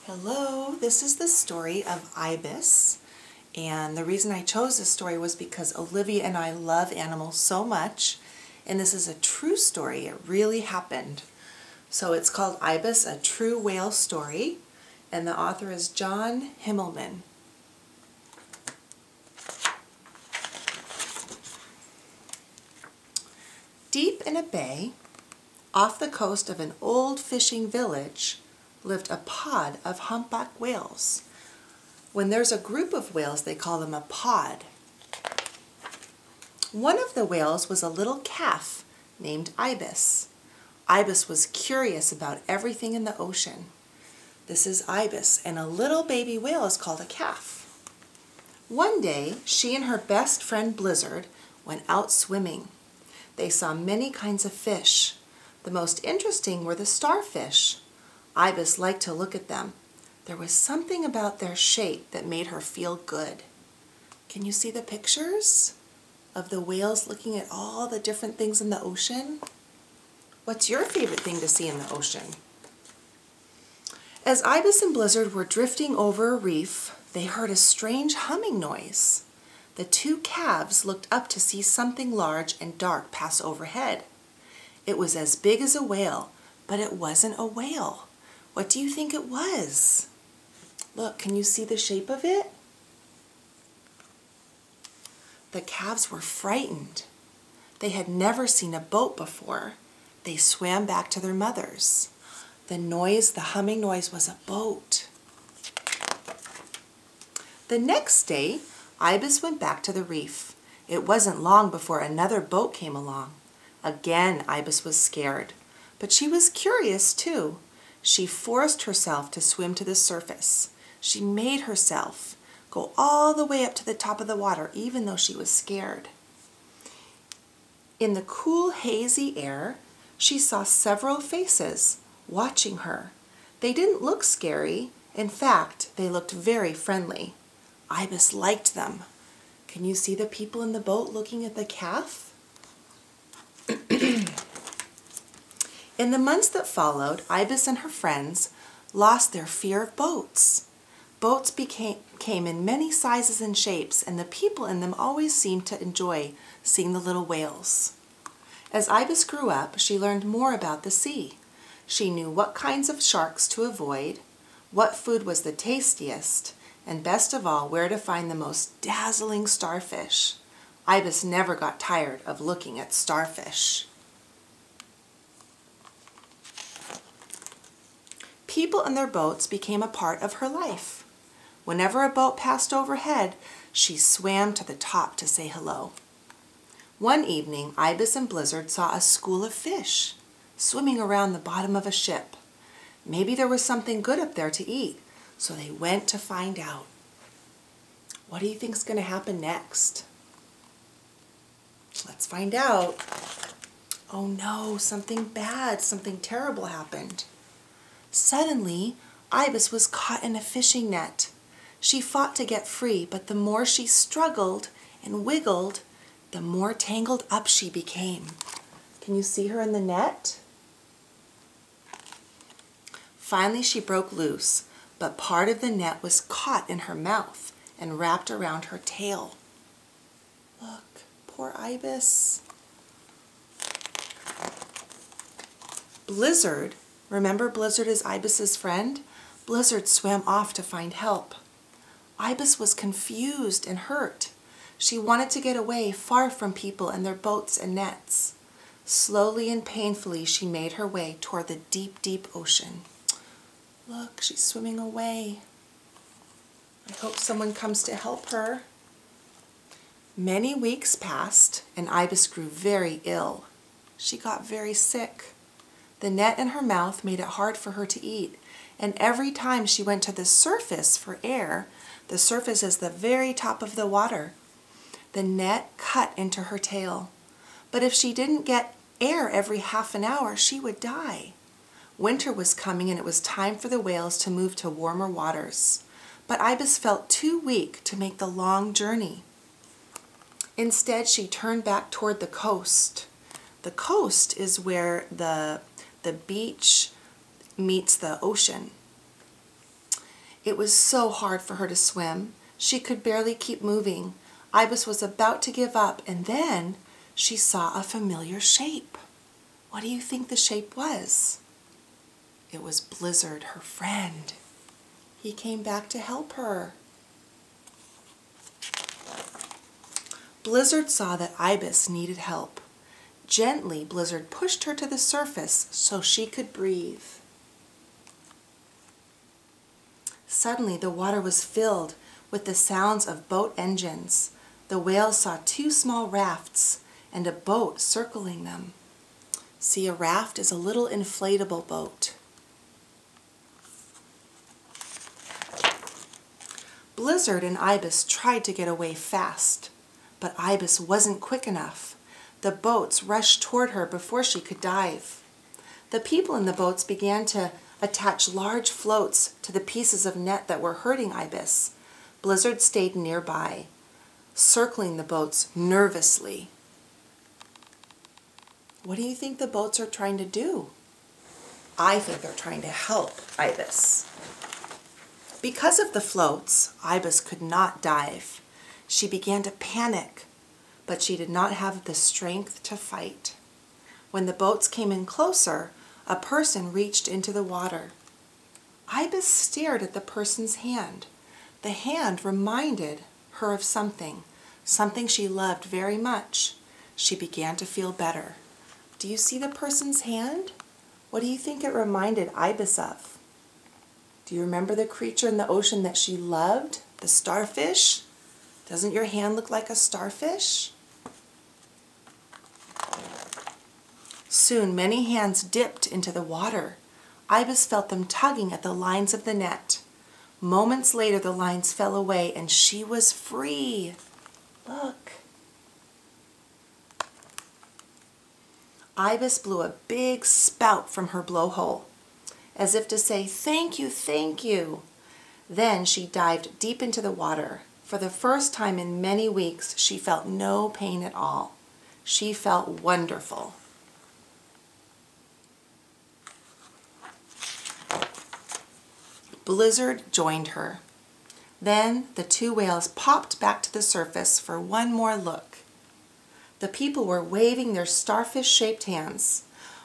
Hello, this is the story of IBIS, and the reason I chose this story was because Olivia and I love animals so much, and this is a true story. It really happened. So it's called IBIS, A True Whale Story, and the author is John Himmelman. Deep in a bay, off the coast of an old fishing village, lived a pod of humpback whales. When there's a group of whales, they call them a pod. One of the whales was a little calf named IBIS. IBIS was curious about everything in the ocean. This is IBIS, and a little baby whale is called a calf. One day, she and her best friend Blizzard went out swimming. They saw many kinds of fish. The most interesting were the starfish. IBIS liked to look at them. There was something about their shape that made her feel good. Can you see the pictures of the whales looking at all the different things in the ocean? What's your favorite thing to see in the ocean? As IBIS and Blizzard were drifting over a reef, they heard a strange humming noise. The two calves looked up to see something large and dark pass overhead. It was as big as a whale, but it wasn't a whale. What do you think it was? Look, can you see the shape of it? The calves were frightened. They had never seen a boat before. They swam back to their mothers. The humming noise was a boat. The next day, IBIS went back to the reef. It wasn't long before another boat came along. Again, IBIS was scared, but she was curious too. She forced herself to swim to the surface. She made herself go all the way up to the top of the water, even though she was scared. In the cool, hazy air, she saw several faces watching her. They didn't look scary. In fact, they looked very friendly. IBIS liked them. Can you see the people in the boat looking at the calf? In the months that followed, IBIS and her friends lost their fear of boats. Boats came in many sizes and shapes, and the people in them always seemed to enjoy seeing the little whales. As IBIS grew up, she learned more about the sea. She knew what kinds of sharks to avoid, what food was the tastiest, and best of all, where to find the most dazzling starfish. IBIS never got tired of looking at starfish. People and their boats became a part of her life. Whenever a boat passed overhead, she swam to the top to say hello. One evening, IBIS and Blizzard saw a school of fish swimming around the bottom of a ship. Maybe there was something good up there to eat, so they went to find out. What do you think is going to happen next? Let's find out. Oh no, something bad, something terrible happened. Suddenly, IBIS was caught in a fishing net. She fought to get free, but the more she struggled and wiggled, the more tangled up she became. Can you see her in the net? Finally, she broke loose, but part of the net was caught in her mouth and wrapped around her tail. Look, poor IBIS. Blizzard, remember Blizzard is IBIS's friend? Blizzard swam off to find help. IBIS was confused and hurt. She wanted to get away far from people and their boats and nets. Slowly and painfully, she made her way toward the deep, deep ocean. Look, she's swimming away. I hope someone comes to help her. Many weeks passed, and IBIS grew very ill. She got very sick. The net in her mouth made it hard for her to eat, and every time she went to the surface for air, the surface is the very top of the water, the net cut into her tail. But if she didn't get air every half an hour, she would die. Winter was coming, and it was time for the whales to move to warmer waters. But IBIS felt too weak to make the long journey. Instead, she turned back toward the coast. The coast is where the beach meets the ocean. It was so hard for her to swim. She could barely keep moving. Ibis was about to give up, and then she saw a familiar shape. What do you think the shape was? It was Blizzard, her friend. He came back to help her. Blizzard saw that Ibis needed help. Gently, Blizzard pushed her to the surface so she could breathe. Suddenly, the water was filled with the sounds of boat engines. The whales saw two small rafts and a boat circling them. See, a raft is a little inflatable boat. Blizzard and Ibis tried to get away fast, but Ibis wasn't quick enough. The boats rushed toward her before she could dive. The people in the boats began to attach large floats to the pieces of net that were hurting Ibis. Blizzard stayed nearby, circling the boats nervously. What do you think the boats are trying to do? I think they're trying to help Ibis. Because of the floats, Ibis could not dive. She began to panic, but she did not have the strength to fight. When the boats came in closer, a person reached into the water. Ibis stared at the person's hand. The hand reminded her of something she loved very much. She began to feel better. Do you see the person's hand? What do you think it reminded Ibis of? Do you remember the creature in the ocean that she loved? The starfish? Doesn't your hand look like a starfish? Soon many hands dipped into the water. Ibis felt them tugging at the lines of the net. Moments later, the lines fell away and she was free. Look. Ibis blew a big spout from her blowhole, as if to say, "Thank you, thank you." Then she dived deep into the water. For the first time in many weeks, she felt no pain at all. She felt wonderful. Blizzard joined her. Then the two whales popped back to the surface for one more look. The people were waving their starfish-shaped hands.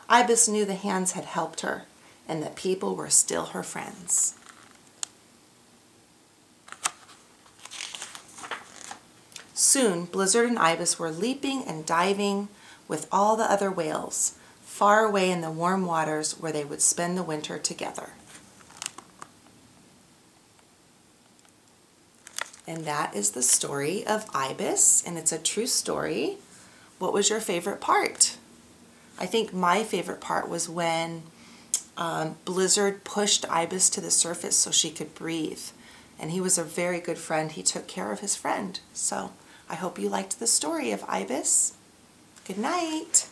Ibis knew the hands had helped her, and the people were still her friends. Soon, Blizzard and Ibis were leaping and diving with all the other whales, far away in the warm waters where they would spend the winter together. And that is the story of Ibis, and it's a true story. What was your favorite part? I think my favorite part was when Blizzard pushed Ibis to the surface so she could breathe. And he was a very good friend. He took care of his friend. So I hope you liked the story of Ibis. Good night.